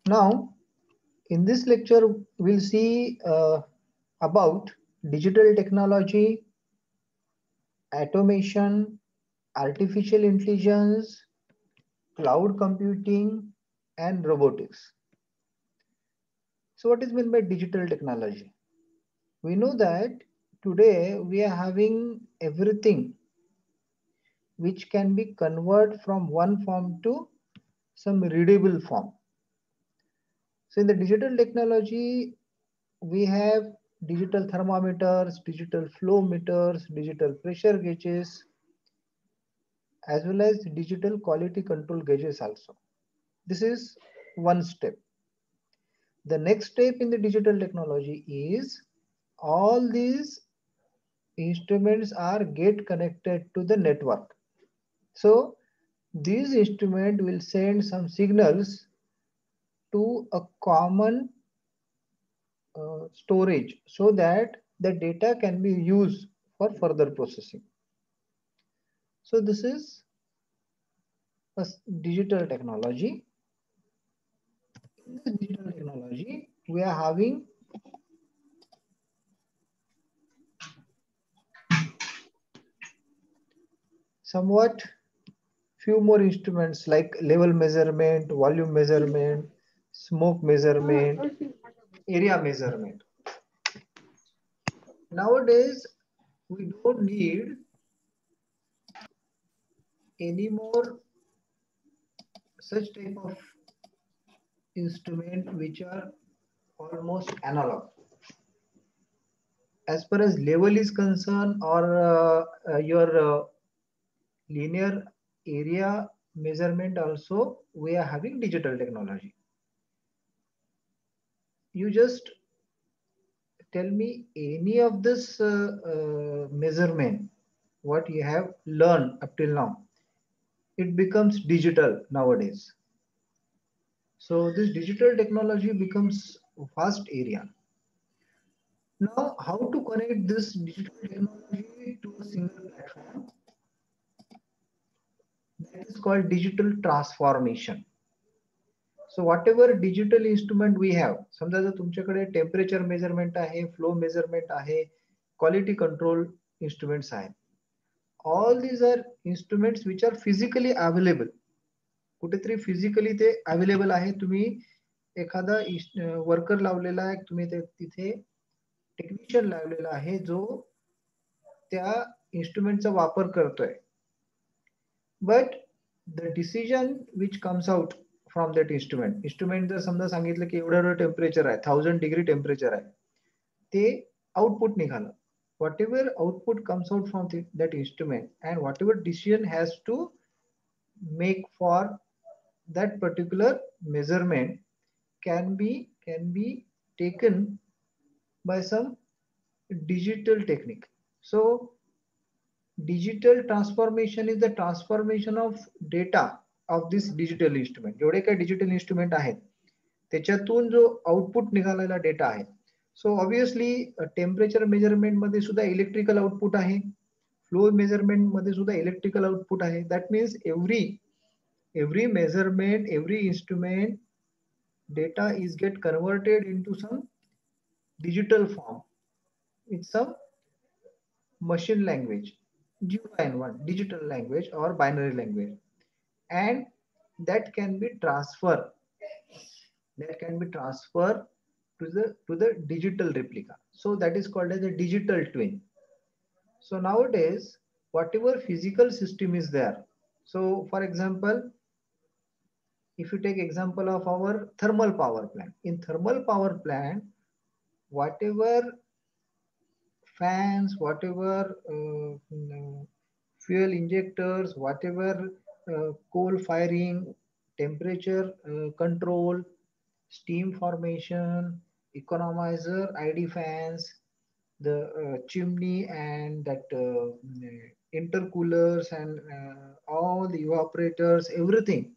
Now, in this lecture, we'll see about digital technology, automation, artificial intelligence, cloud computing, and robotics. So what is meant by digital technology? We know that today we are having everything which can be converted from one form to some readable form. So in the digital technology, we have digital thermometers, digital flow meters, digital pressure gauges, as well as digital quality control gauges also. This is one step. The next step in the digital technology is all these instruments are get connected to the network. So these instruments will send some signals to a common storage so that the data can be used for further processing. So this is a digital technology. In this digital technology, we are having somewhat few more instruments like level measurement, volume measurement, smoke measurement, area measurement. Nowadays, we don't need any more such type of instrument which are almost analog. As far as level is concerned, or your linear area measurement also, we are having digital technology. You just tell me any of this measurement, what you have learned up till now, it becomes digital nowadays. So this digital technology becomes a vast area. Now, how to connect this digital technology to a single platform? That is called digital transformation. So whatever digital instrument we have, समजा जर तुमच्याकडे temperature measurement आहे, flow measurement आहे, quality control instruments आहेत. All these are instruments which are physically available. कुठेतरी physically ते available आहे. तुम्ही एखादा वर्कर लावलेला आहे, तुम्ही तिथे टेक्निशियन लावलेला आहे जो त्या इन्स्ट्रुमेंटचा वापर करतोय. But the decision which comes out from that instrument जर समजा सांगितलं की एवढं टेम्परेचर आहे, 1000 डिग्री टेम्परेचर आहे, ते आउटपुट निघालं. Whatever output comes out from that instrument and whatever decision has to make for that particular measurement can be taken by some digital technique. So digital transformation is the transformation of data of this digital instrument. जेवढे काही digital instrument आहेत त्याच्यातून जो output निघालेला data आहे. So obviously temperature measurement मध्ये सुद्धा electrical output आहे, फ्लो मेजरमेंट मध्ये सुद्धा इलेक्ट्रिकल आउटपुट आहे. That means every measurement, every instrument data is get converted into some digital form. It's some machine language, digital language or binary language, and that can be transferred to the digital replica. So that is called as a digital twin. So nowadays, whatever physical system is there, so for example, if you take example of our thermal power plant, in thermal power plant, whatever fans, whatever fuel injectors, whatever coal firing, temperature control, steam formation, economizer, ID fans, the chimney and that intercoolers and all the evaporators, everything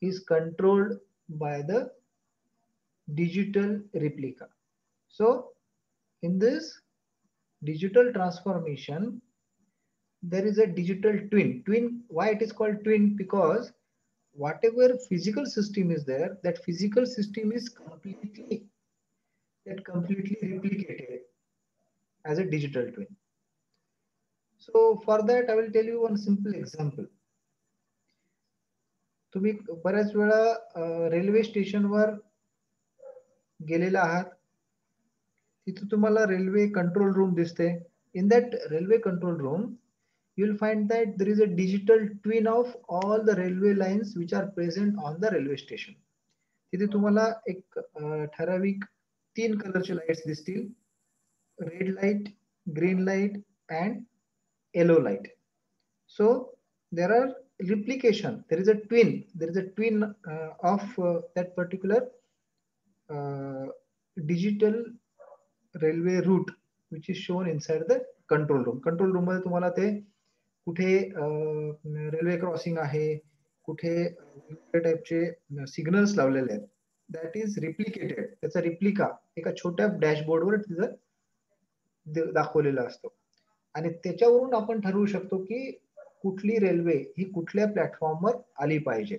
is controlled by the digital replica. So in this digital transformation, there is a digital twin. Why it is called twin? Because whatever physical system is there, that physical system is completely replicated as a digital twin. So for that, I will tell you one simple example. तुम्ही बऱ्याच वेळा railway स्टेशनवर गेलेला आहात, तिथे तुम्हाला railway control room दिसते. In that railway control room, you will find that there is a digital twin of all the railway lines which are present on the railway station. तिथे तुम्हाला एक ठराविक 3 कलरचे लाईट्स दिसतील, red light, green light and yellow light. So there are replication, there is a twin of that particular digital railway route which is shown inside the control room. Control room मध्ये तुम्हाला ते कुठे railway crossing आहे, कुठे टाइपचे signals लावलेले आहेत, that is replicated. त्याचा replica एका छोट्या डॅशबोर्डवर तिथं दाखवलेला असतो आणि त्याच्यावरून आपण ठरवू शकतो की कुठली रेल्वे ही कुठल्या प्लॅटफॉर्मवर आली पाहिजे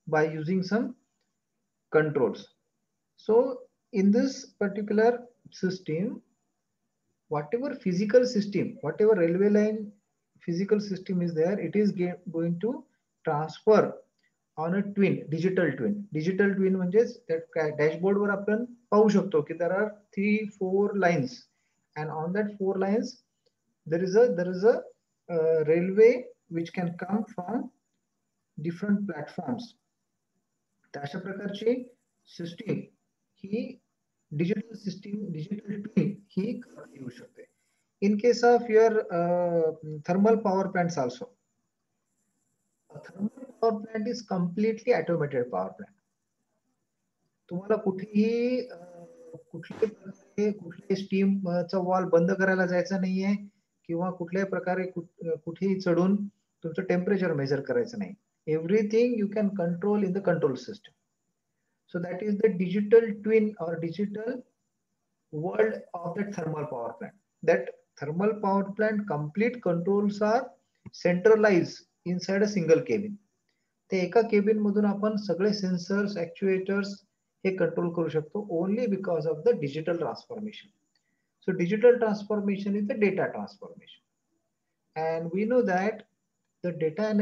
by using some controls. So in this particular system, whatever physical system, whatever railway line physical system is there, it is going to transfer on a twin, digital twin. Digital twin म्हणजेच त्या dashboard वर आपण पाहू शकतो की there are 3-4 lines and on that 4 lines there is a railway which can come from different platforms. तर अशा प्रकारची system ही digital system, digital twin ही येऊ शकते. In case of your thermal power plants also, thermal power plant is completely automated power plant. तुम्हाला कुठेही कुठल्याही स्टीमचा wall बंद करायला जायचं नाहीये किंवा कुठल्याही प्रकारे कुठेही चढून तुमचं टेम्परेचर मेजर करायचं नाही. Everything you can control in the control system. So that is the digital twin or digital world of that thermal power plant. That thermal power plant complete controls are centralized inside a single cabin. ते एका cabin मधून आपण सगळे sensors, ऍक्च्युएटर्स हे control करू शकतो only because of the digital transformation. So digital transformation is the data transformation. And we know that the data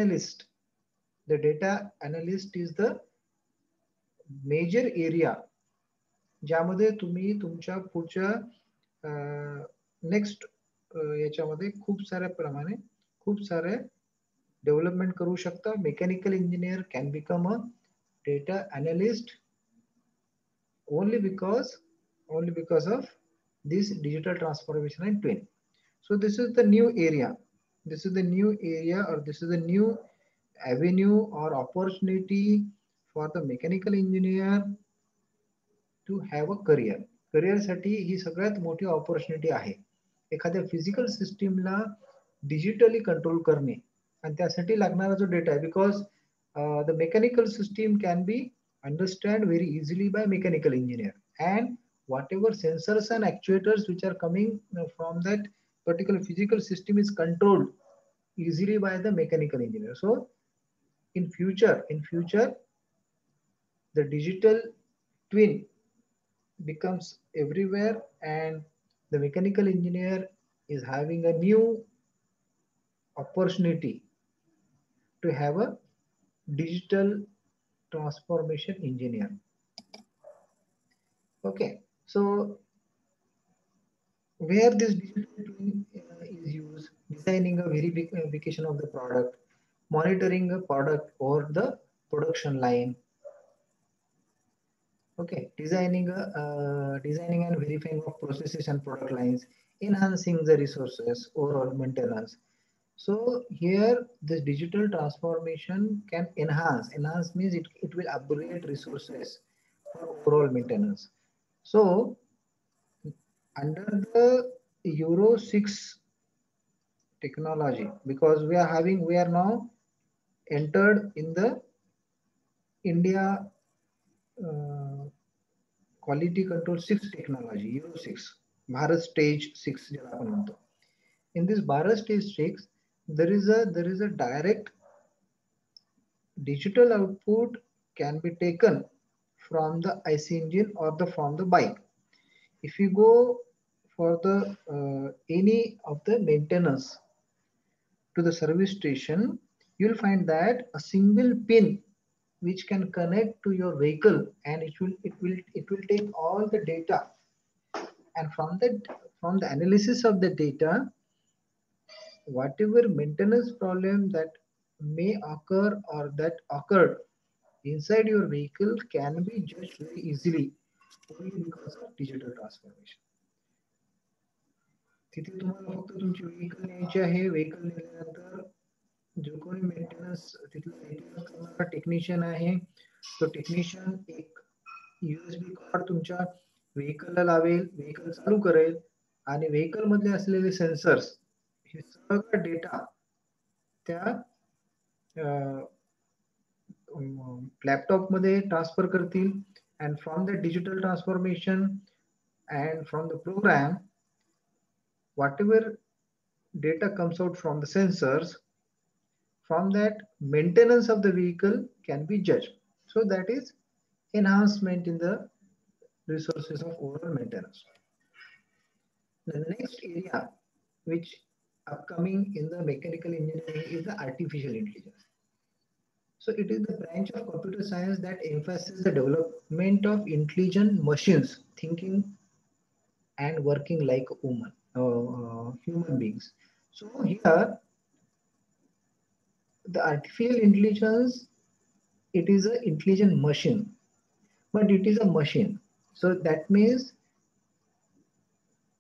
analyst is the major area ज्यामध्ये तुम्ही तुमच्या पुढच्या नेक्स्ट याच्यामध्ये खूप सारे डेव्हलपमेंट करू शकता. Mechanical engineer can become a data analyst only because of this digital transformation and twin. So this is the new area. This is the new area, or this is the new avenue or opportunity for the mechanical engineer to have a career. Career साठी ही सगळ्यात मोठी opportunity आहे. एखाद्या physical सिस्टीमला digitally control करणे आणि त्यासाठी लागणारा जो डेटा आहे, because the mechanical system can be understood very easily by mechanical engineer, and whatever sensors and actuators which are coming from that particular physical system is controlled easily by the mechanical engineer. So in future the digital twin becomes everywhere, and the mechanical engineer is having a new opportunity to have a digital transformation engineer. Okay, so where this digital twin is used: designing a verification of the product, monitoring a product or the production line. Okay, designing and verifying of processes and product lines, enhancing the resources, overall maintenance. So here this digital transformation can enhance means it will upgrade resources for overall maintenance. So under the Euro 6 technology, because we are now entered in the India quality control 6 technology, Euro 6, Bharat stage 6 ज्याला आपण म्हणतो. In this Bharat stage 6, there is a direct digital output can be taken from the IC engine or from the bike. If you go for the any of the maintenance to the service station, you'll find that a single pin which can connect to your vehicle, and it will take all the data, and from the analysis of the data, whatever maintenance problem that may occur or that occurred inside your vehicle can be judged very easily only because of digital transformation. तिथे तुम्हाला फक्त तुमची vehicle न्यायची आहे. Vehicle नेल्यानंतर जो कोणी maintenance तिथला maintenance करणारा टेक्निशियन आहे, तो टेक्निशियन एक USB कार्ड तुमच्या व्हेकलला लावेल, व्हेकल चालू करेल आणि व्हेकल मधले असलेले सेन्सर्स हे सगळं डेटा त्या लॅपटॉप मध्ये ट्रान्सफर करतील, and from the digital transformation and from the program, whatever data comes out from the sensors, from that maintenance of the vehicle can be judged. So that is enhancement in the resources of overall maintenance. The next area which upcoming in the mechanical engineering is the artificial intelligence. So it is the branch of computer science that emphasizes the development of intelligent machines thinking and working like human beings. So here, the artificial intelligence, it is an intelligent machine, but it is a machine. So that means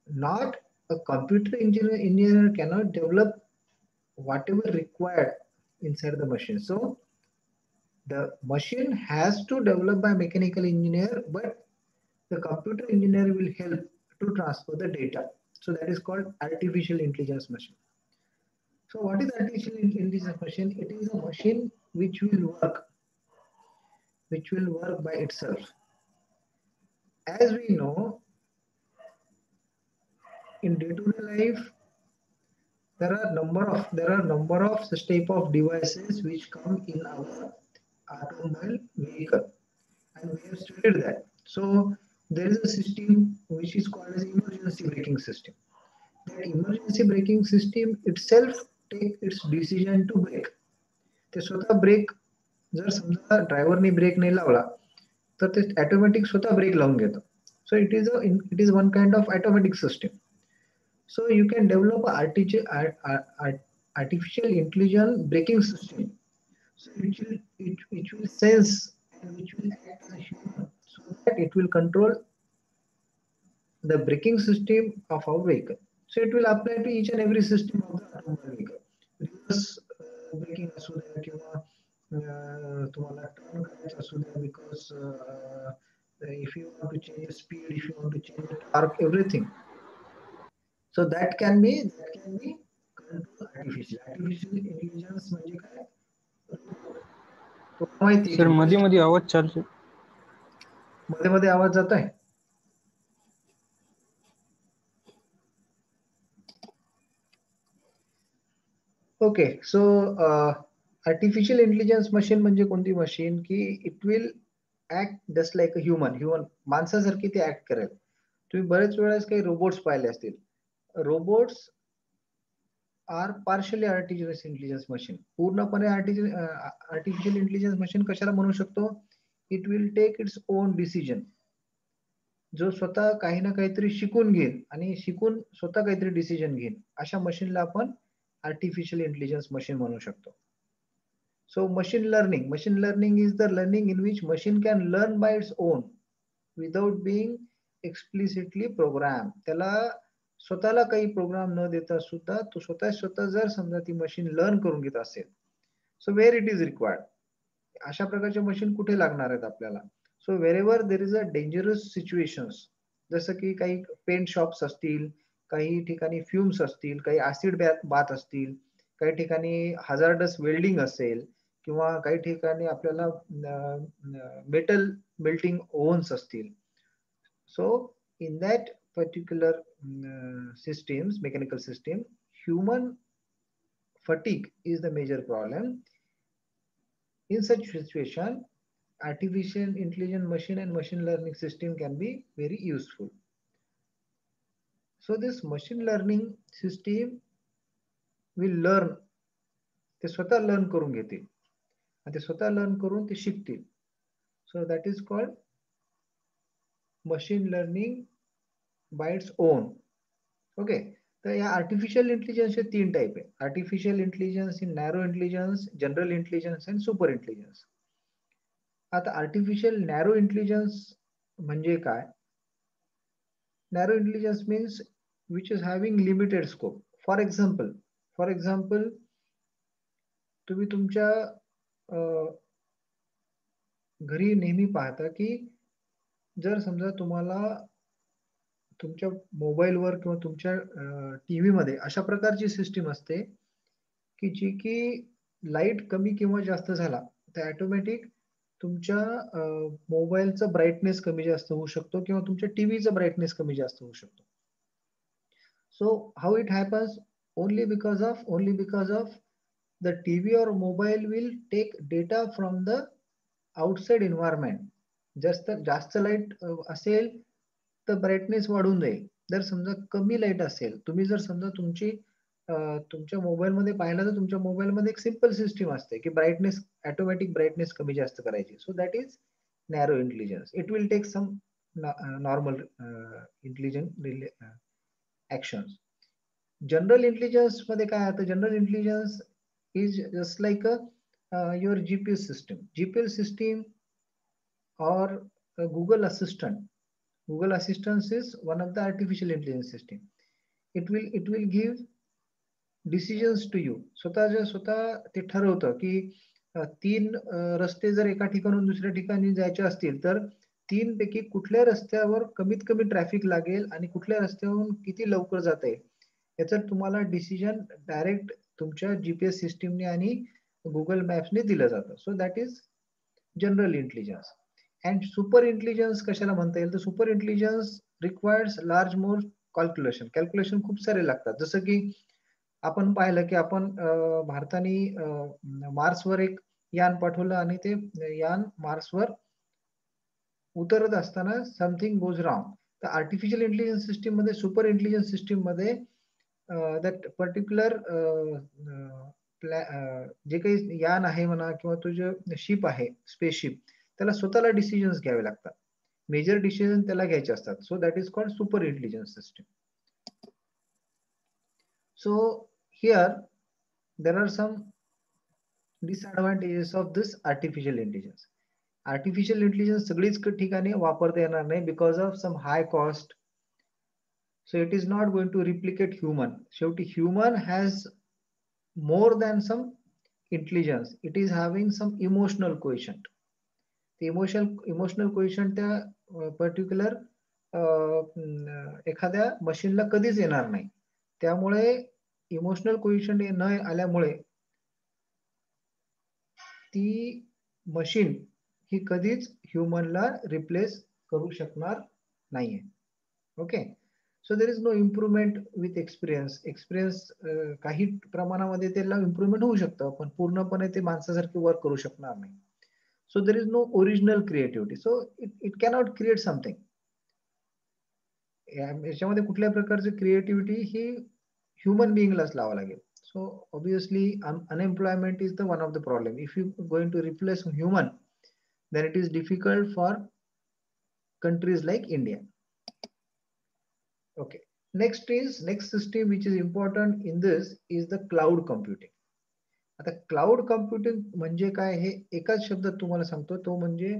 not a computer engineer cannot develop whatever required inside the machine. So the machine has to develop by mechanical engineer, but the computer engineer will help to transfer the data. So that is called artificial intelligence machine. So what is artificial intelligence machine? It is a machine which will work by itself. As we know, in day-to-day life, there are number of such type of devices which come in our automobile vehicle, and we have studied that. So there is a system which is called as emergency braking system. That emergency braking system itself take its decision to brake. ते स्वतः break, जर समजा ड्रायव्हरने break नाही लावला तर ते automatic स्वतः break लावून घेतो. So it is one kind of automatic system. So you can develop a artificial intelligence braking system. So it will sense and which will act as a human, so that it will control the braking system of our vehicle. So it will apply to each and every system of the automobile vehicle. Reverse braking असू द्या किंवा तुम्हाला turn करायचं असू द्या, because if you want to change the speed, if you want to change the torque, everything. So that can be control artificial intelligence म्हणजे काय? Sir मध्ये मध्ये आवाज चालतो. मध्ये मध्ये आवाज जात आहे. Okay, so artificial intelligence machine म्हणजे कोणती मशीन की it will act just like a human माणसासारखी ते ऍक्ट करेल. तुम्ही बरेच वेळेस काही रोबोट्स पाहिले असतील. Robots are partially artificial intelligence machine. पूर्णपणे आर्टिफिशियल इंटेलिजन्स मशीन कशाला म्हणू शकतो? It will take its own decision. जो स्वतः काही ना काहीतरी शिकून घेईल आणि शिकून स्वतः काहीतरी डिसिजन घेईल, अशा मशीनला आपण आर्टिफिशियल इंटेलिजन्स मशीन म्हणू शकतो. So machine learning is the learning in which machine can learn by its own without being explicitly programmed. त्याला स्वतःला काही प्रोग्राम न देता सुद्धा तो स्वतः जर समजा ती मशीन लर्न करून घेत असेल, so where it is required, अशा प्रकारचे मशीन कुठे लागणार आहेत आपल्याला? So wherever there is a dangerous situations, जसं की काही पेंट शॉप्स असतील, काही ठिकाणी फ्युम्स असतील, काही ऍसिड बाथ असतील, काही ठिकाणी हजार्डस वेल्डिंग असेल, किंवा काही ठिकाणी आपल्याला मेटल मेल्टिंग ओव्हन्स असतील. So in that particular systems, mechanical system, human fatigue is the major problem. In such situation, artificial intelligence machine and machine learning system can be very useful. So this machine learning system will learn, ते स्वतः learn करून घेतील आणि ते स्वतः learn करून ते शिकतील. So that is called machine learning by its own. Okay. तर या आर्टिफिशियल इंटेलिजन्सचे 3 टाइप आहे. Artificial intelligence in narrow intelligence, general intelligence आणि सुपर इंटेलिजन्स. आता आर्टिफिशियल नॅरो इंटेलिजन्स म्हणजे काय? Narrow intelligence means which is having limited scope. For example, तुम्ही तुमच्या घरी नेहमी पाहता की जर समजा तुम्हाला तुमच्या मोबाईलवर किंवा तुमच्या टीव्ही मध्ये अशा प्रकारची सिस्टीम असते की जी की लाईट कमी किंवा जास्त झाला तर ऑटोमॅटिक तुमच्या मोबाईलचा ब्राईटनेस कमी जास्त होऊ शकतो किंवा तुमच्या टीव्हीचा ब्राईटनेस कमी जास्त होऊ शकतो. So how it happens? Only because of the TV or mobile will take data from the outside environment. जास्त लाईट असेल तर ब्राईटनेस वाढून जाईल. जर समजा कमी लाईट असेल, तुम्ही जर समजा तुमच्या मोबाईल मध्ये पाहिलं तर तुमच्या मोबाईल मध्ये एक सिंपल सिस्टीम असते की ब्राईटनेस ऑटोमॅटिक ब्राईटनेस कमी जास्त करायची. So that is narrow intelligence. It will take some normal intelligent actions. General intelligence मध्ये काय आता? General intelligence is just like your GPS system. GPS system or Google Assistant. Google Assistant is one of the artificial intelligence system. It will give decisions to you. स्वतः ते ठरवतं की 3 रस्ते जर एका ठिकाणून दुसऱ्या ठिकाणी जायचे असतील तर 3 पैकी कुठल्या रस्त्यावर कमीत कमी ट्रॅफिक लागेल आणि कुठल्या रस्त्यावरून किती लवकर जाता येईल याचं तुम्हाला डिसिजन डायरेक्ट तुमच्या जीपीएस सिस्टीमने आणि गुगल मॅप्सने दिलं जातं. सो that is general intelligence. And super intelligence कशाला म्हणता येईल? तर सुपर इंटेलिजन्स रिक्वायर्स लार्ज मोर कॅल्क्युलेशन खूप सारे लागतात. जसं की आपण पाहिलं की आपण भारताने मार्सवर एक यान पाठवलं आणि ते यान मार्सवर उतरत असताना समथिंग गोज रॉंग. तर आर्टिफिशियल इंटेलिजन्स सिस्टीम मध्ये, सुपर इंटेलिजन्स सिस्टीम मध्ये दॅट पर्टिक्युलर जे काही यान आहे म्हणा किंवा तो जे शिप आहे स्पेसशिप त्याला स्वतःला डिसिजन्स घ्यावे लागतात. मेजर डिसिजन त्याला घ्यायचे असतात. सो that is called super intelligence system. So here there are some disadvantages of this artificial intelligence. Artificial intelligence सगळीच ठिकाणी वापरता येणार नाही because of some high cost. So it is not going to replicate human. शेवटी human has more than some intelligence. It is having some emotional quotient. The emotional quotient त्या particular एखाद्या मशीनला कधीच येणार नाही. त्यामुळे इमोशनल कोइशंट न आल्यामुळे ती मशीन ही कधीच ह्युमनला रिप्लेस करू शकणार नाहीये. Okay. So there is no improvement with experience. काही प्रमाणामध्ये त्याला इम्प्रुव्हमेंट होऊ शकतं पण पूर्णपणे ते माणसासारखे वर्क करू शकणार नाही. So there is no original creativity. So it cannot create something. याच्यामध्ये कुठल्या प्रकारची क्रिएटिव्हिटी ही ह्युमन बिईंगलाच लावा लागेल. So obviously unemployment is the one of the problem. If you going to replace human, then it is difficult for countries like India. Okay. Next system which is important in this is the cloud computing. आता cloud computing म्हणजे काय हे एकाच शब्दात तुम्हाला सांगतो, तो म्हणजे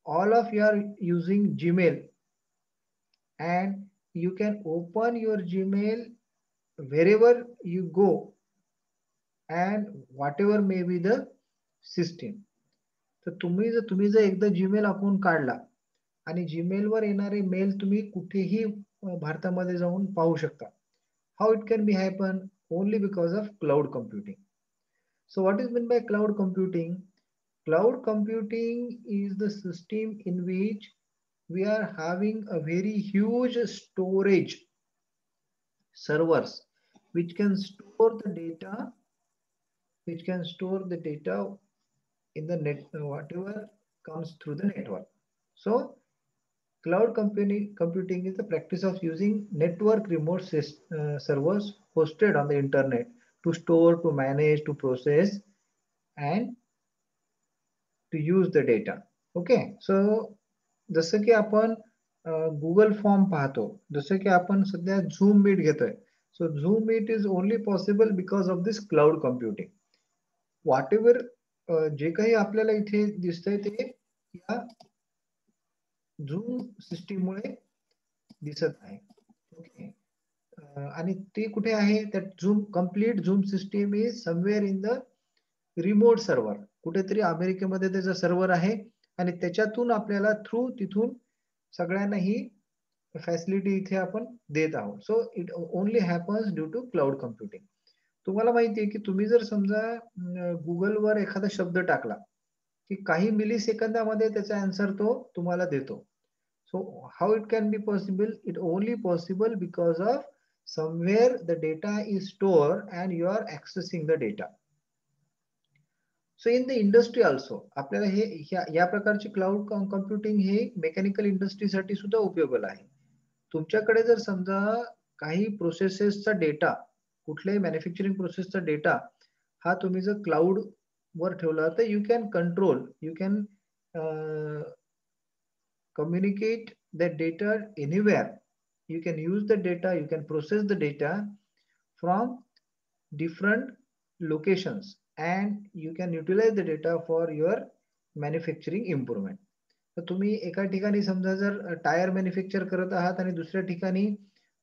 all of you are using Gmail and you can open your Gmail wherever you go and whatever may be the system. तर तुम्ही जर एकदा जीमेल अकाउंट काढला आणि जीमेल वर येणारे मेल तुम्ही कुठेही भारतामध्ये जाऊन पाहू शकता. How it can be happen? Only because of cloud computing. So what is mean by cloud computing? Cloud computing is the system in which we are having a very huge storage servers which can store the data in the net, whatever comes through the network. So cloud computing is the practice of using network remote servers hosted on the internet to store, to manage, to process, and to use the data. Okay, so जसं की आपण Google form पाहतो, जसं की आपण सध्या झूम meet घेतोय. So Zoom Meet is only possible because of this cloud computing. Whatever जे काही आपल्याला इथे दिसतंय ते या झूम सिस्टीम मुळे दिसत आहे. ओके, आणि ते कुठे आहे? त्यात झूम कम्प्लीट झूम system is somewhere in the remote server. कुठेतरी अमेरिकेमध्ये त्याचं सर्व्हर आहे आणि त्याच्यातून आपल्याला थ्रू तिथून सगळ्यांना ही फॅसिलिटी इथे आपण देत आहोत. So it only happens due to cloud computing. तुम्हाला माहिती आहे की तुम्ही जर समजा गुगलवर एखादा शब्द टाकला की काही मिली सेकंदामध्ये त्याचा आन्सर तो तुम्हाला देतो. So how it can be possible? It only possible because of somewhere the data is stored and you are accessing the data. So in the industry also, आपल्याला हे या प्रकारची क्लाउड कम्प्युटिंग हे मेकॅनिकल इंडस्ट्रीसाठी सुद्धा उपयोगाला आहे. तुमच्याकडे जर समजा काही प्रोसेसेसचा डेटा, कुठल्याही मॅन्युफॅक्चरिंग प्रोसेसचा डेटा हा तुम्ही जर क्लाउड वर ठेवला तर you can control, you can communicate that data anywhere. You can use the data, you can process the data from different locations and you can utilize the data for your manufacturing improvement. तर तुम्ही एका ठिकाणी समजा जर tyre manufacture करत आहात आणि दुसऱ्या ठिकाणी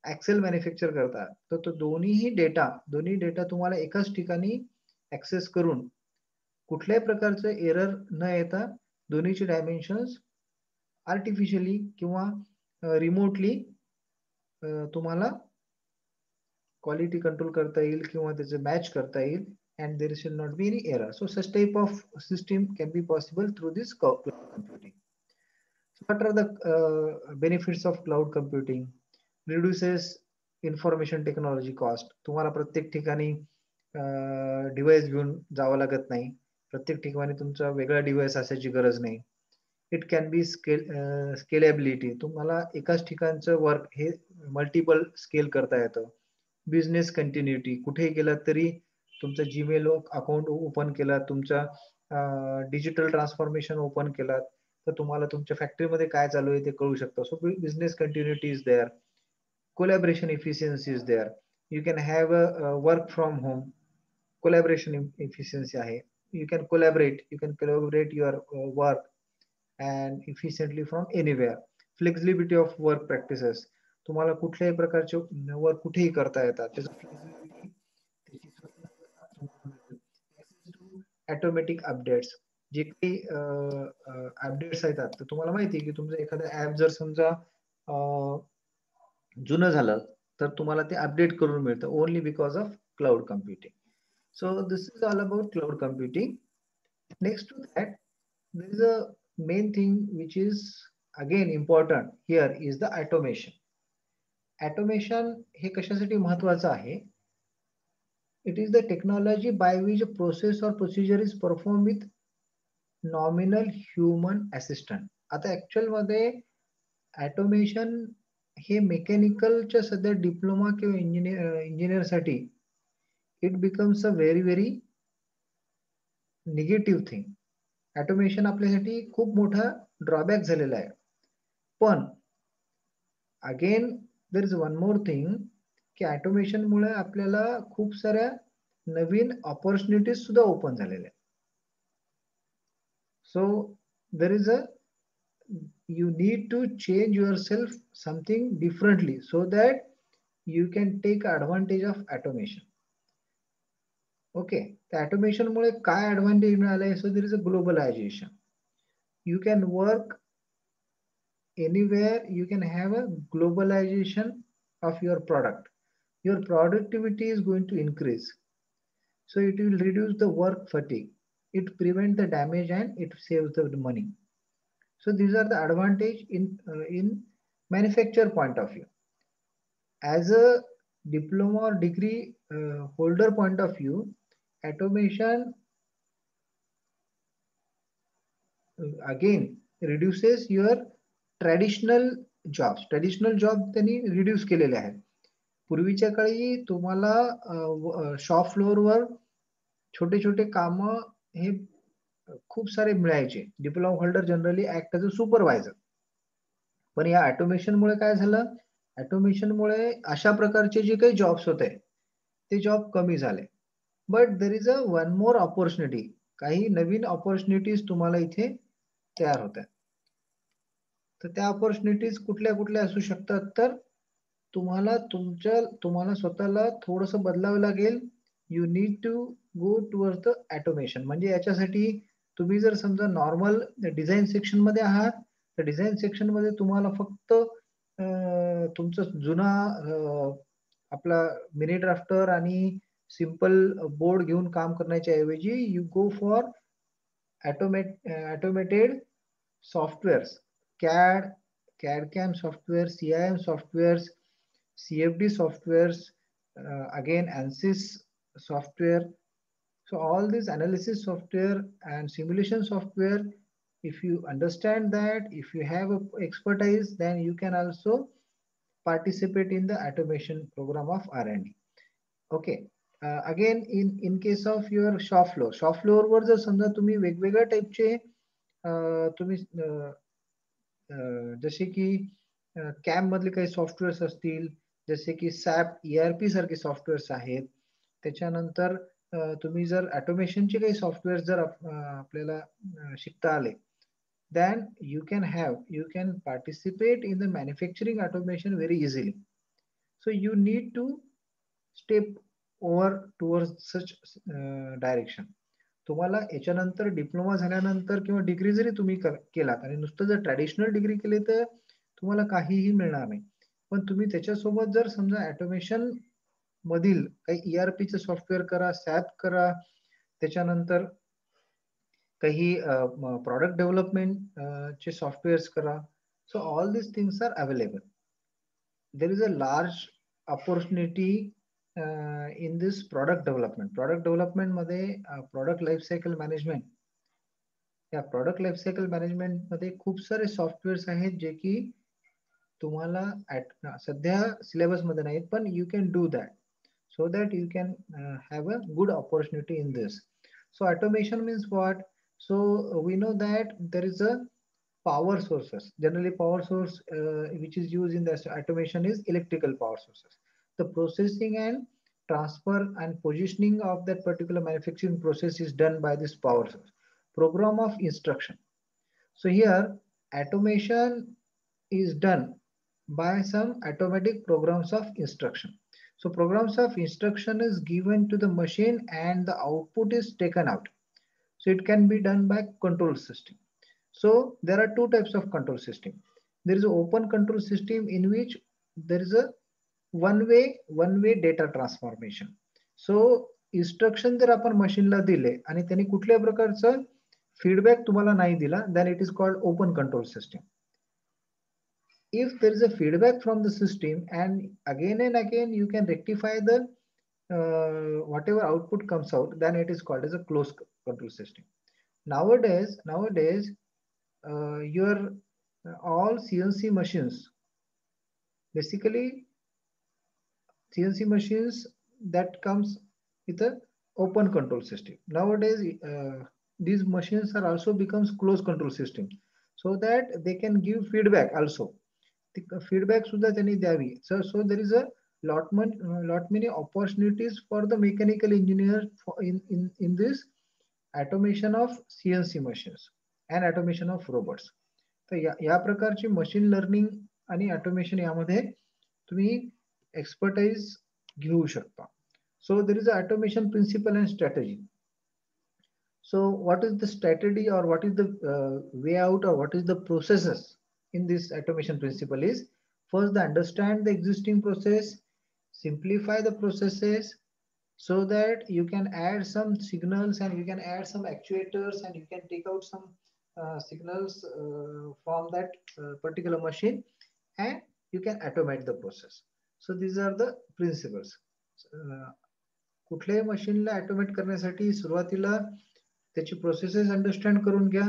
ऍक्सेल मॅन्युफॅक्चर करत आहात, तर तो दोन्ही डेटा तुम्हाला एकाच ठिकाणी ऍक्सेस करून कुठल्याही प्रकारचं एरर न येता दोन्हीचे डायमेन्शन्स आर्टिफिशियली किंवा रिमोटली तुम्हाला क्वालिटी कंट्रोल करता येईल किंवा त्याचे मॅच करता येईल and there should not be any error. So such type of system can be possible through this cloud computing. So what are the benefits of cloud computing? Reduces information technology cost. तुम्हाला प्रत्येक ठिकाणी device घेऊन जावं लागत नाही. प्रत्येक ठिकाणी तुमचा वेगळा डिव्हाइस असायची गरज नाही. It can be scalability. तुम्हाला एकाच ठिकाणचं वर्क हे मल्टिपल स्केल करता येतं. बिझनेस कंटिन्युटी, कुठेही गेलात तरी तुमचं जीमेल अकाउंट ओपन केला, तुमचा डिजिटल ट्रान्सफॉर्मेशन ओपन केलात तर तुम्हाला तुमच्या फॅक्टरीमध्ये काय चालू आहे ते कळू शकतं. So business continuity is there. Collaboration efficiency is there. You can have a work from home. Collaboration efficiency आहे. You can collaborate your work and efficiently from anywhere. Flexibility of work practices. तुम्हाला कुठल्याही प्रकारचे work कुठेही करता येतात. Automatic updates. जे काही updates येतात तर तुम्हाला माहिती आहे की तुमचं एखादं ऍप जर समजा जुनं झालं तर तुम्हाला ते अपडेट करून मिळतं only because of cloud computing. So this is all about cloud computing. Next to that, there is a main thing which is again important here is the automation. Automation हे कशासाठी महत्वाचं आहे? It is the technology by which a process or procedure is performed with nominal human assistant. आता actual मध्ये automation हे मेकॅनिकलच्या सध्या diploma किंवा engineer साठी it becomes a very negative thing. Automation आपल्यासाठी खूप मोठा ड्रॉबॅक झालेला आहे. पण again there is one more thing की ऑटोमेशन मुळे आपल्याला खूप साऱ्या नवीन ऑपॉर्च्युनिटीज सुद्धा ओपन झालेल्या. So there is a you need to change yourself something differently so that you can take advantage of automation. Okay, त्या ऑटोमेशन मुळे काय ऍडव्हान्टेज मिळालाय? So there is a globalisation. You can work anywhere, you can have a globalization of your product. Your productivity is going to increase. So it will reduce the work fatigue. It prevents the damage and it saves the money. So these are the advantage in manufacturer point of view. As a diploma or degree holder point of view, automation again reduces your traditional jobs. Traditional job त्यांनी reduce केलेले आहेत. पूर्वीच्या काळी तुम्हाला shop फ्लोअरवर छोटे छोटे काम हे खूप सारे मिळायचे. Diploma holder generally act as a supervisor. पण या ऑटोमेशनमुळे काय झालं, ऑटोमेशनमुळे अशा प्रकारचे जे काही जॉब्स होते ते जॉब कमी झाले. But there is a one more opportunity. काही नवीन ऑपॉर्च्युनिटीज तुम्हाला इथे तयार होत आहेत. तर त्या ऑपॉर्च्युनिटीज कुठल्या कुठल्या असू शकतात, तर तुम्हाला स्वतःला थोडंसं बदलावं लागेल. You need to go towards the automation. म्हणजे याच्यासाठी तुम्ही जर समजा नॉर्मल डिझाईन सेक्शन मध्ये आहात, तर डिझाईन सेक्शन मध्ये तुम्हाला फक्त तुमचं जुना आपला मिनी ड्राफ्टर आणि सिंपल बोर्ड घेऊन काम करण्याच्या ऐवजी you go for automated softwares, CAD, CAD/CAM software, CIM softwares, CFD softwares, again ANSYS software. So all these analysis software and simulation software, if you understand that, if you have a expertise, then you can also participate in the automation program of R&D. Okay. Again, in case of your shop floor वर जर समजा तुम्ही वेगवेगळ्या टाईपचे तुम्ही जसे की cam मधले काही सॉफ्टवेअर्स असतील, जसे की सॅप ERP सारखे सॉफ्टवेअर्स आहेत. त्याच्यानंतर तुम्ही जर ऑटोमेशनचे काही सॉफ्टवेअर जर आपल्याला शिकता आले, then you can participate in the manufacturing automation very easily. So you need to step over towards such direction. तुम्हाला याच्यानंतर डिप्लोमा झाल्यानंतर किंवा डिग्री जरी तुम्ही केलात आणि नुसतं जर ट्रॅडिशनल डिग्री केली तर तुम्हाला काहीही मिळणार नाही. पण तुम्ही त्याच्यासोबत जर समजा ऑटोमेशन मधील काही ERPचे सॉफ्टवेअर करा, सॅप करा, त्याच्यानंतर काही प्रॉडक्ट डेव्हलपमेंट चे सॉफ्टवेअर्स करा. So all this things are available. There is a large opportunity in this product development. Product development मध्ये product life cycle management, या product life cycle management मध्ये खूप सारे सॉफ्टवेअर्स आहेत जे की तुम्हाला सध्या सिलेबस मध्ये नाहीत, पण you can do that so that you can have a good opportunity in this. So automation means what? So we know that there is a power sources. Generally power source which is used in the automation is electrical power sources. The processing and transfer and positioning of that particular manufacturing process is done by this power source. Program of instruction. So here automation is done by some automatic programs of instruction. So programs of instruction is given to the machine and the output is taken out. So it can be done by control system. So there are two types of control system. There is an open control system in which there is a one way data transformation. So instruction जर आपण मशीनला दिले आणि त्यांनी कुठल्या प्रकारचं feedback तुम्हाला नाही दिला, then it is called open control system. If there is a feedback from the system and again you can rectify the whatever output comes out, then it is called as a closed control system. Nowadays your all CNC machines, basically CNC machines that comes with a open control system. Nowadays these machines are also becomes closed control system, so that they can give feedback also. The feedback सुद्धा त्यांनी द्यावी. So there is a lot many opportunities for the mechanical engineer in this automation of CNC machines and automation of robots. तर या प्रकारची machine learning आणि automation यामध्ये तुम्ही expertise घेऊ शकता. So there is an automation principle and strategy. So what is the strategy or what is the way out or what is the processes in this automation principle is, first the understand the existing process, simplify the processes so that you can add some signals and you can add some actuators and you can take out some signals from that particular machine and you can automate the process. So these are the principles. कुठल्याही मशीनला automate करण्यासाठी सुरुवातीला त्याची processes understand करून घ्या,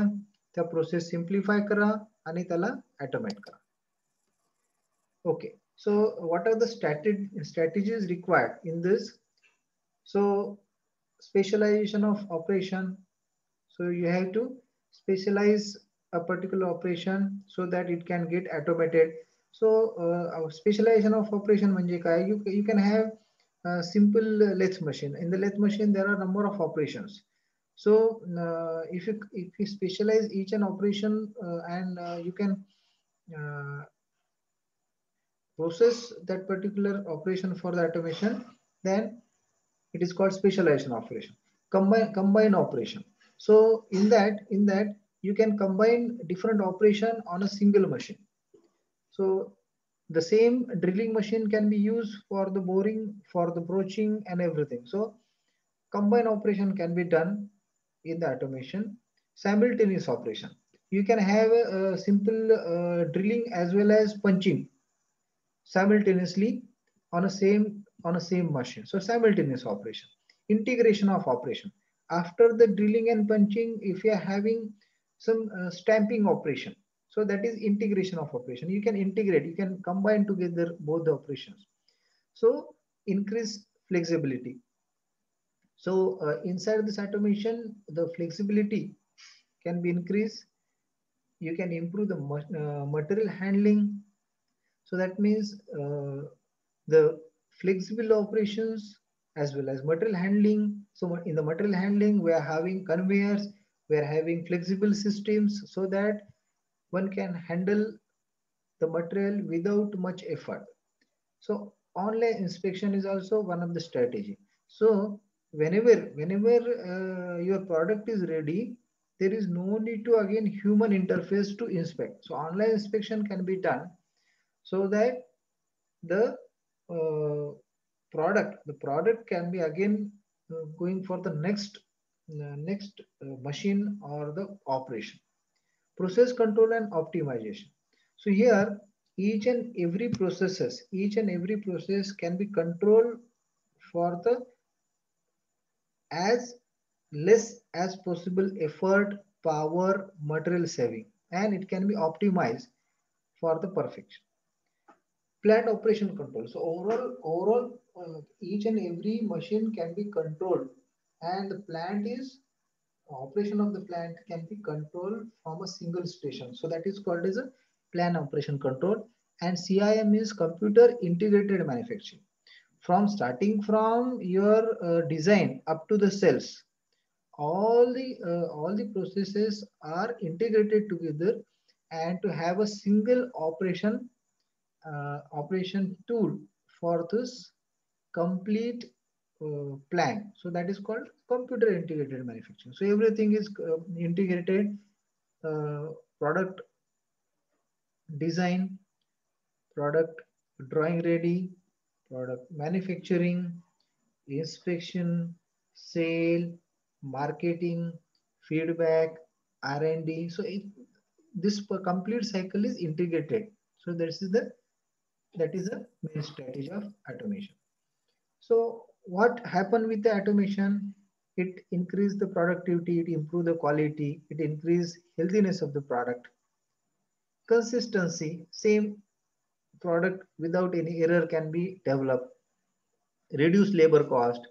त्या process simplify करा आणि त्याला ऑटोमेट करा. Okay, so what are the strategies required in this? So specialization of operation. So you have to specialize a particular operation so that it can get automated. So specialization of operation म्हणजे काय? You can have a simple lathe machine. In the lathe machine there are number of operations. So if you specialize each and operation and you can process that particular operation for the automation, then it is called specialization operation. Combine operation. So in that you can combine different operation on a single machine. So the same drilling machine can be used for the boring, for the broaching and everything. So combine operation can be done in the automation. Simultaneous operation. You can have a simple drilling as well as punching simultaneously on a same machine. So simultaneous operation. Integration of operation. After the drilling and punching, if you are having some stamping operation, so that is integration of operation. You can integrate, you can combine together both the operations. So increase flexibility. So inside this automation, the flexibility can be increased. You can improve the material handling. So that means the flexible operations as well as material handling. So in the material handling, we are having conveyors, we are having flexible systems so that one can handle the material without much effort. So online inspection is also one of the strategy. So whenever your product is ready, there is no need to again human interface to inspect. So online inspection can be done so that the product can be again going for the next machine or the operation. Process control and optimization. So here each and every process can be controlled for the as less as possible effort, power, material saving, and it can be optimized for the perfection. Plant operation control. So overall, each and every machine can be controlled, and the plant is operation of the plant can be controlled from a single station. So that is called as a plant operation control. And CIM is computer integrated manufacturing. From starting from your design up to the cells, all the processes are integrated together, and to have a single operation tool for this complete plan. So that is called computer integrated manufacturing. So everything is integrated, uh, product design, product drawing ready, product manufacturing, inspection, sale, marketing, feedback, R&D. So this complete cycle is integrated. So that is the main strategy of automation. So what happened with the automation? It increased the productivity, it improved the quality, it increased healthiness of the product. Consistency, same product without any error can be developed. Reduce labor cost,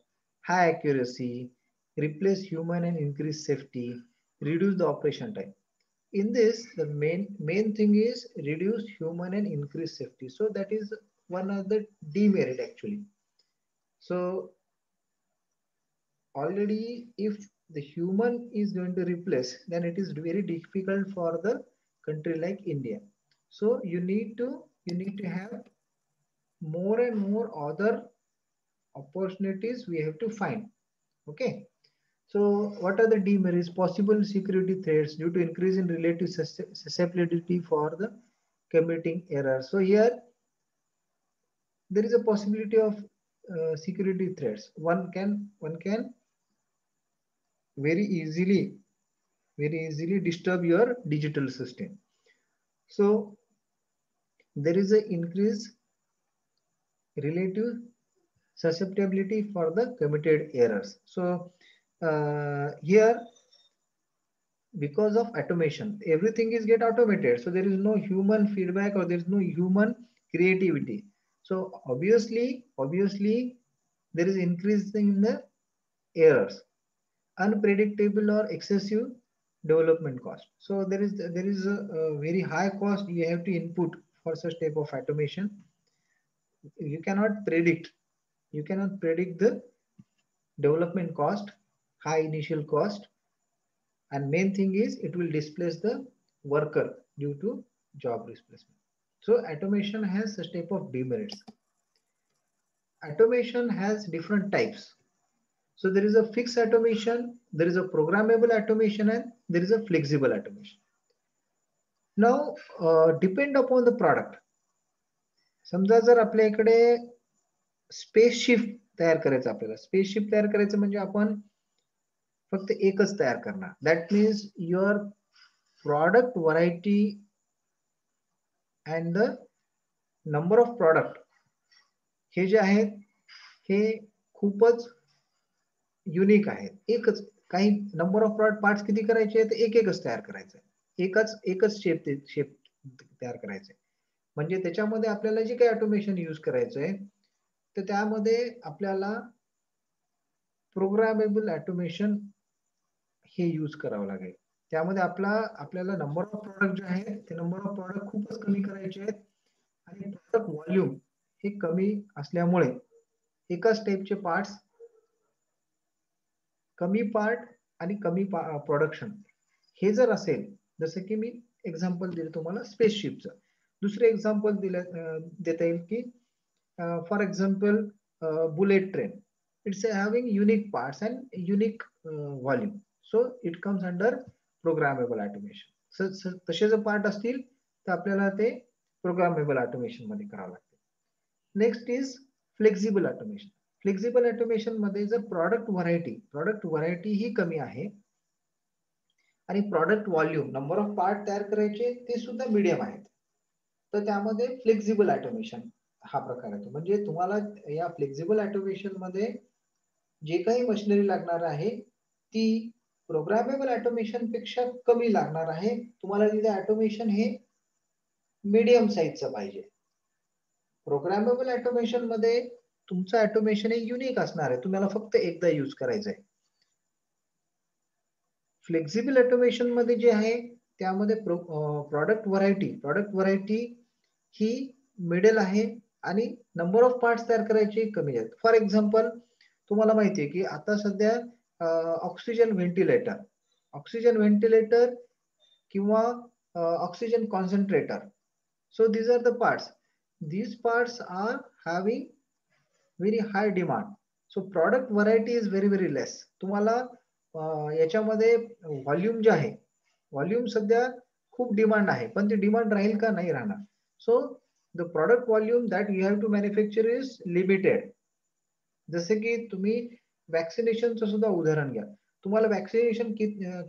high accuracy, replace human and increase safety, reduce the operation time. In this, the main thing is reduce human and increase safety. So that is one of the demerit actually. So already if the human is going to replace, then it is very difficult for the country like India. So you need to have more and more other opportunities we have to find. Okay, so what are the demerits? Possible security threats due to increase in relative susceptibility for the committing errors. So here there is a possibility of security threats. One can very easily disturb your digital system. So there is an increase relative susceptibility for the committed errors. So here because of automation. Everything is get automated. So there is no human feedback or there is no human creativity. So obviously there is increasing in the errors, unpredictable or excessive development cost. So there is a very high cost you have to input for such type of automation. You cannot predict. You cannot predict the development cost, high initial cost, and main thing is it will displace the worker due to job displacement. So automation has such type of demerits. Automation has different types. So there is a fixed automation, there is a programmable automation, and there is a flexible automation. Now, depend upon the product. समजा जर आपल्याकडे spaceship तयार करायचं आपल्याला, spaceship तयार करायचं म्हणजे आपण फक्त एकच तयार करणार. That means your product variety and the number of product हे जे आहेत हे खूपच युनिक आहेत. एकच काही नंबर ऑफ प्रॉडक्ट पार्ट्स किती करायचे तर एकच तयार करायचं, एकच शेप तयार करायचंय. म्हणजे त्याच्यामध्ये आपल्याला जे काही ऑटोमेशन यूज करायचंय तर त्यामध्ये आपल्याला प्रोग्रामेबल ऑटोमेशन हे यूज करावं लागेल. त्यामध्ये आपल्याला नंबर ऑफ प्रॉडक्ट जे आहेत ते नंबर ऑफ प्रॉडक्ट खूपच कमी करायचे आहेत आणि प्रॉडक्ट व्हॉल्यूम हे कमी असल्यामुळे एकाच टाईपचे पार्ट्स, कमी पार्ट आणि कमी प्रोडक्शन हे जर असेल, जसं की मी एक्झाम्पल दिलं तुम्हाला स्पेसशिपचं. दुसरे एक्झाम्पल देता येईल की for example bullet train, it's having unique parts and unique volume, so it comes under programmable automation. तसे जर पार्ट असतील तर आपल्याला ते प्रोग्रामेबल ऑटोमेशन मध्ये करावं लागते. Next is flexible automation. Flexible automation मध्ये जर प्रॉडक्ट व्हरायटी ही कमी आहे आणि product volume, number of part तयार करायचे ते सुद्धा मीडियम आहेत, तर त्यामध्ये फ्लेक्झिबल ऑटोमेशन हा प्रकार येतो. म्हणजे तुम्हाला या फ्लेक्झिबल ऑटोमेशन मध्ये जे काही मशिनरी लागणार आहे ती प्रोग्रामेबल ऑटोमेशन पेक्षा कमी लागणार आहे. तुम्हाला तिथे ऑटोमेशन हे मीडियम साईजचं पाहिजे. प्रोग्रामेबल ऑटोमेशन मध्ये तुमचं ऑटोमेशन हे युनिक असणार आहे, तुम्हाला फक्त एकदा यूज करायचं आहे. फ्लेक्झिबल ऑटोमेशन मध्ये जे आहे त्यामध्ये प्रॉडक्ट व्हरायटी ही मिडल आहे आणि नंबर ऑफ पार्ट्स तयार करायचे कमी आहेत. फॉर एक्झाम्पल तुम्हाला माहिती आहे की आता सध्या ऑक्सिजन व्हेंटिलेटर किंवा oxygen concentrator, so these are the parts. These parts are having very high demand. So product variety is very less. तुम्हाला याच्यामध्ये व्हॉल्यूम जे आहे, व्हॉल्यूम सध्या खूप डिमांड आहे, पण ते डिमांड राहील का? नाही राहणार. So the product volume that you have to manufacture is limited. जसे की तुम्ही वॅक्सिनेशनचं सुद्धा उदाहरण घ्या. तुम्हाला वॅक्सिनेशन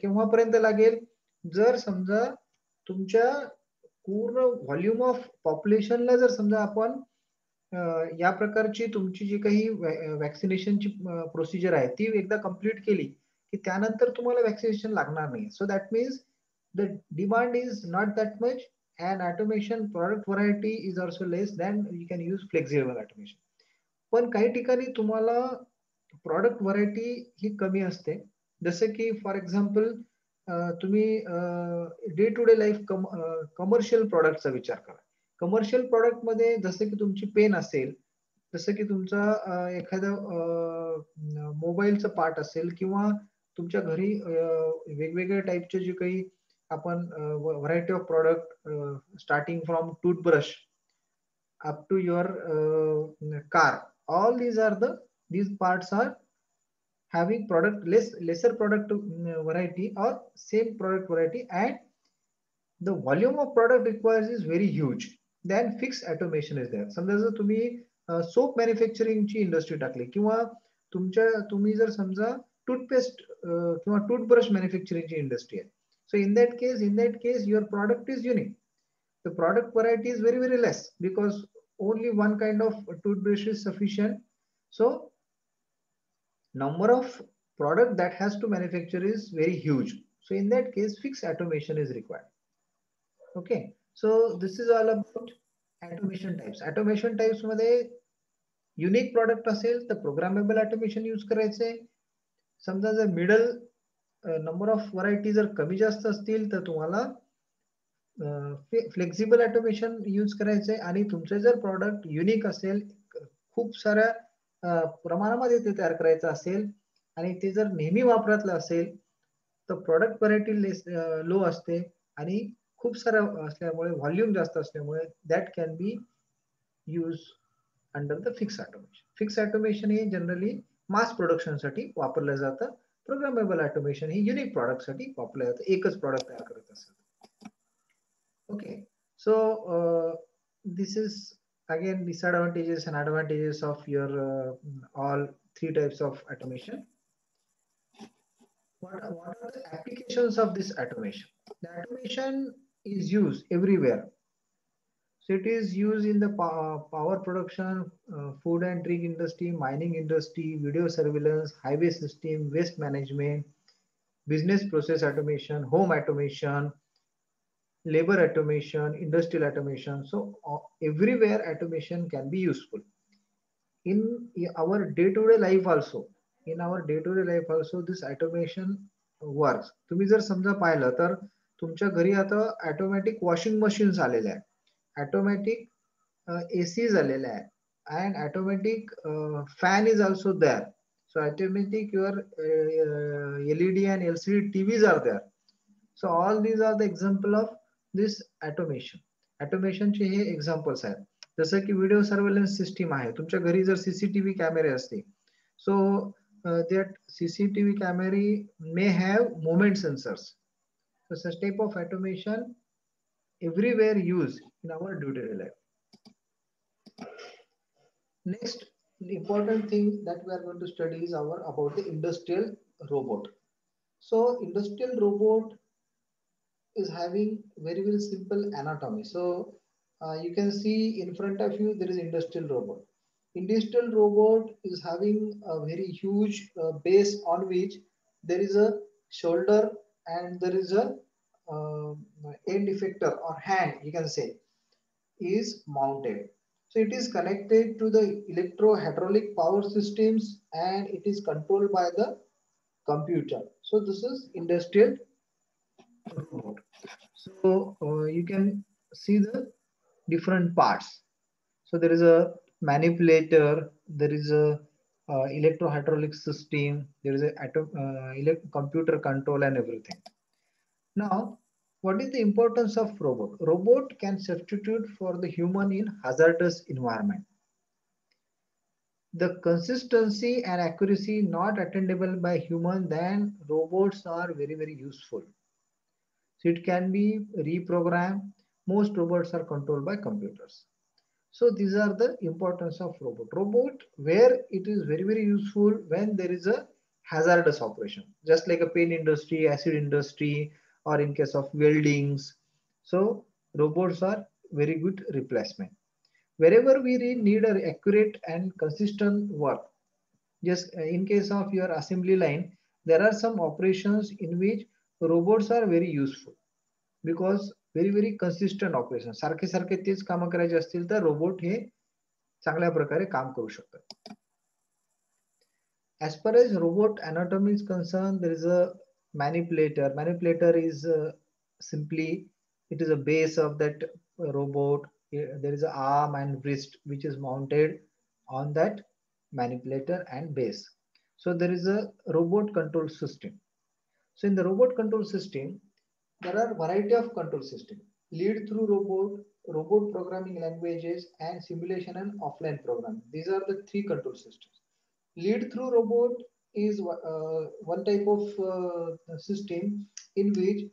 केव्हापर्यंत लागेल? जर समजा तुमच्या पूर्ण व्हॉल्यूम ऑफ पॉप्युलेशनला जर समजा आपण या प्रकारची तुमची जी काही वॅक्सिनेशनची प्रोसिजर आहे ती एकदा कंप्लीट केली की त्यानंतर तुम्हाला वॅक्सिनेशन लागणार नाही. So that means the demand is not that much and automation product variety is also less than you can use flexible automation. पण काही ठिकाणी तुम्हाला प्रॉडक्ट व्हरायटी ही कमी असते. जसं की फॉर एक्झाम्पल तुम्ही day to day life commercial प्रोडक्टचा विचार करा. कमर्शियल प्रोडक्ट मध्ये जसं की तुमची पेन असेल, जसं की तुमचा एखादं मोबाईलचं पार्ट असेल किंवा तुमच्या घरी वेगवेगळ्या टाईपचे जे काही आपण variety of product starting from toothbrush up to your car, all these parts are having lesser product variety or same product variety, and the volume of product required is very huge. Then fixed automation is there. समजा जर तुम्ही soap मॅन्युफॅक्चरिंगची industry टाकली किंवा तुम्ही जर समजा toothpaste किंवा toothbrush मॅन्युफॅक्चरिंगची industry आहे, so in that case your product is unique. The product variety is very less because only one kind of toothbrush is sufficient. So number of product that has to manufacture is very huge. So in that case, fixed automation is required. Okay. So this is all about automation types. Automation types मध्ये unique product असेल तर programmable automation use करायचंय. समजा जर middle number of variety जर कमी जास्त असतील तर तुम्हाला फ्लेक्झिबल ऑटोमेशन यूज करायचंय. आणि तुमचे जर प्रॉडक्ट युनिक असेल, खूप साऱ्या प्रमाणामध्ये ते तयार करायचं असेल आणि ते जर नेहमी वापरातलं असेल तर प्रॉडक्ट व्हरायटी लो असते आणि खूप साऱ्या असल्यामुळे व्हॉल्यूम जास्त असल्यामुळे that can be use under the fix automation. Fix automation हे जनरली मास प्रोडक्शन साठी वापरलं जातं. प्रोग्रामेबल ऑटोमेशन हे युनिक प्रॉडक्ट साठी वापरलं जातं, एकच प्रॉडक्ट तयार करत असेल. Okay, so this is again disadvantages and advantages of your all three types of automation. What are the applications of this automation? The automation is used everywhere. So it is used in the power production, food and drink industry, mining industry, video surveillance, highway system, waste management, business process automation, home automation, labor automation, industrial automation. So everywhere automation can be useful. In our day-to-day life also, this automation works. तुम्ही जर समजा पाहिलं तर तुमच्या घरी आता automatic washing machines आलेले आहे, ऑटोमॅटिक एसीज आलेले आहे, and automatic fan is also there. So automatic your LED and LCD TVs are there. So all these are the example of this automation. Automation चे हे examples आहेत. जसं की video surveillance system आहे, तुमच्या घरी जर सीसीटीव्ही कॅमेरे असते, सो that CCTV camera may have movement sensors. So such type of automation everywhere used in our day-to-day life. Next, the important thing that we are going to study is about the industrial robot. So industrial robot is having very, very simple anatomy. So you can see in front of you, there is industrial robot. Industrial robot is having a very huge base on which there is a shoulder and there is a end effector or hand, you can say, is mounted. So it is connected to the electro-hydraulic power systems and it is controlled by the computer. So this is industrial robot. So you can see the different parts. So there is a manipulator, there is a electro-hydraulic system, there is a computer control and everything. Now, what is the importance of robot? Robot can substitute for the human in hazardous environment. The consistency and accuracy not attainable by human, then robots are very, very useful. So it can be reprogrammed. Most robots are controlled by computers. So these are the importance of robot. Robot, where it is very, very useful when there is a hazardous operation, just like a paint industry, acid industry, or in case of weldings. So robots are very good replacement. Wherever we need an accurate and consistent work, just in case of your assembly line, there are some operations in which robots are very useful because very, very consistent operation. सारखे सारखे तेच काम करायचे असतील तर robot हे चांगल्या प्रकारे काम करू शकतात. As far as robot anatomy is concerned, there is a manipulator. Manipulator is simply, it is a base of that robot. There is an arm and wrist which is mounted on that manipulator and base. So there is a robot control system. So in the robot control system, there are variety of control systems: lead through robot, robot programming languages, and simulation and offline programming. These are the three control systems. Lead through robot is one type of system in which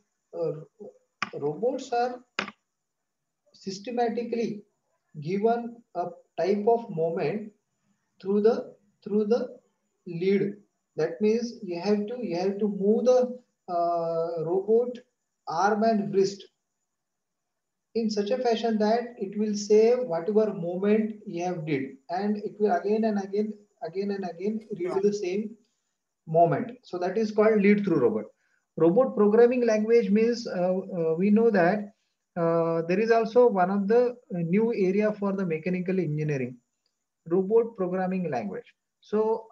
robots are systematically given a type of movement through the lead. That means you have to move the robot arm and wrist in such a fashion that it will save whatever movement you have did, and it will again and again redo the same moment. So that is called lead through robot. Robot programming language means we know that there is also one of the new area for the mechanical engineering, robot programming language. So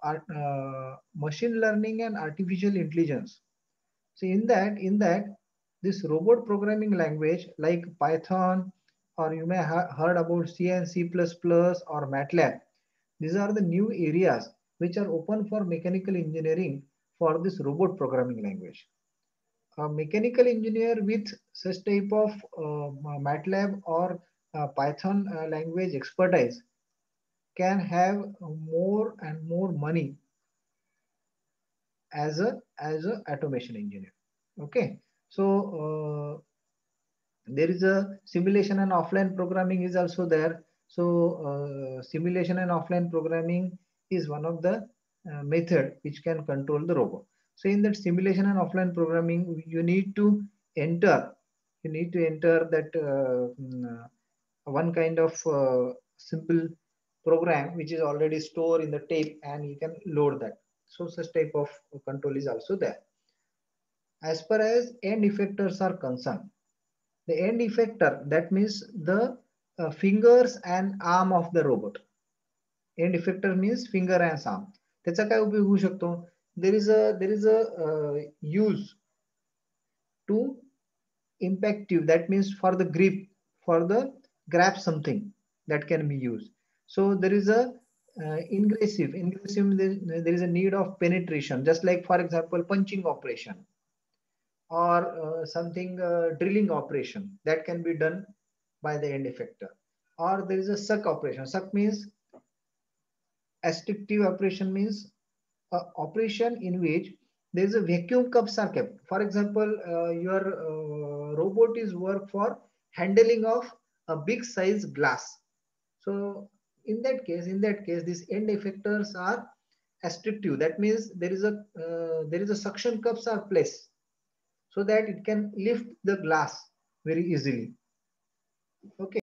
machine learning and artificial intelligence. So in that this robot programming language like Python, or you may have heard about C and C++ or MATLAB. These are the new areas which are open for mechanical engineering for this robot programming language. A mechanical engineer with such type of MATLAB or Python language expertise can have more and more money as a automation engineer. Okay, so there is a simulation and offline programming is also there. So simulation and offline programming is one of the method which can control the robot. So in that simulation and offline programming, you need to enter that one kind of simple program which is already stored in the tape, and you can load that. So such type of control is also there. As far as end effectors are concerned, the end effector, that means the fingers and arm of the robot. End effector means finger and arm. त्याचा काय उपयोग होऊ शकतो? There is a use to impactive, that means for the grip, for the grab something, that can be used. So there is a ingressive, there is a need of penetration, just like for example punching operation, or something drilling operation, that can be done by the end effector. Or there is a suck operation. Suck means astrictive operation, means operation in which there is a vacuum cups are kept. For example, your robot is work for handling of a big size glass. So in that case, these end effectors are astrictive. That means there is a suction cups are placed so that it can lift the glass very easily. Okay.